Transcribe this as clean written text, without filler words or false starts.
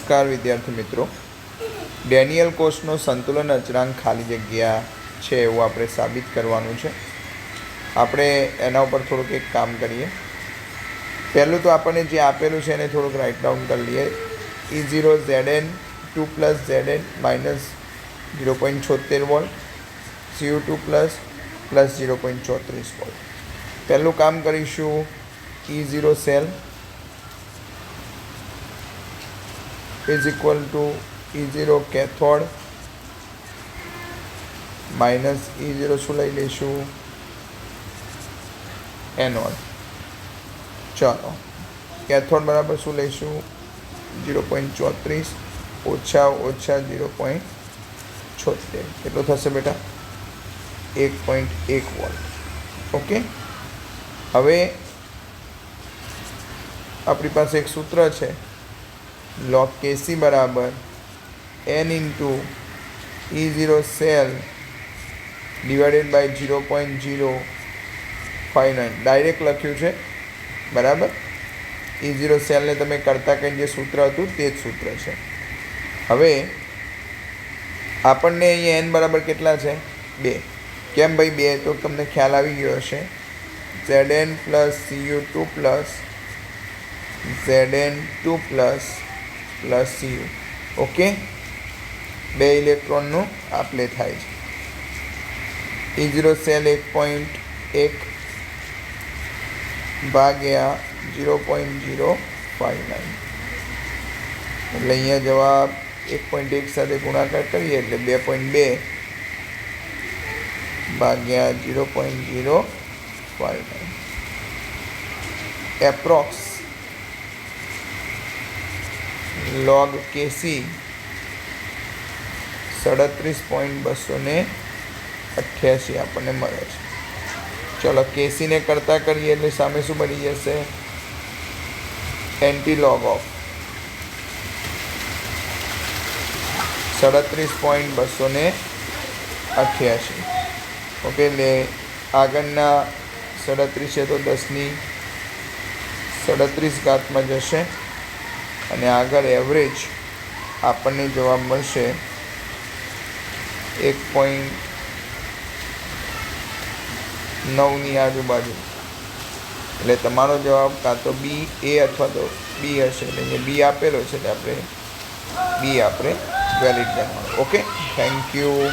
નમસ્કાર વિદ્યાર્થી મિત્રો, ડેનિયલ કોસ્ટનો સંતુલન અચળાંક ખાલી જગ્યા છે એવું આપણે સાબિત કરવાનું છે. આપણે એના ઉપર થોડુંક એક કામ કરીએ. પહેલું તો આપણને જે આપેલું છે એને થોડુંક રાઇટ ડાઉન કરી લઈએ. E0 Zn 2 + Zn - 0.76 volt, Cu2 + 0.34 volt. પહેલું કામ કરીશું. E0 cell is equal to E0 cathode minus E0 શું લઈ લઈશું? એનોડ. ચાલો, કેથોડ બરાબર શું લઈશું? 0.34 ઓછા 0.76. કેટલો થશે બેટા? 1.1 વોલ્ટ. ઓકે, હવે આપણી પાસે એક સૂત્ર છે, log Kc બરાબર n into E0 cell divided by 0.059. Direct લખ્યું છે, બરાબર. E0 સેલને તમે કરતા કંઈ જે સૂત્ર હતું તે જ સૂત્ર છે. હવે આપણને અહીંયા n બરાબર કેટલા છે? 2. કેમ ભાઈ 2? તો તમને ખ્યાલ આવી ગયો હશે. Zn + Cu2 + Zn2 + Cu. Okay, 2 ઇલેક્ટ્રોનનું આપલે થાય છે. E0 સેલ 1.1 ભાગ્યા 0.059. એટલે અહીંયા જવાબ 1.1 સાથે ગુણાકાર કરીએ એટલે 2.2 ભાગ્યા 0.059. એપ્રોક્સ log Kc 37.288 આપણને મળે છે. ચલો, કેસીને કરતા કરીએ એટલે સામે શું બની જશે? Anti-log of 37.288. ઓકે, એટલે આગળના 37 છે તો 10ની 37 ઘાતમાં જશે અને આગળ એવરેજ આપણને જવાબ મળશે 1.9ની આજુબાજુ. એટલે તમારો જવાબ કાં તો બી, એ અથવા તો બી હશે. એટલે અહીંયા બી આપેલો છે એટલે આપણે બી વેલિડ ગણવાનું. Okay, thank you.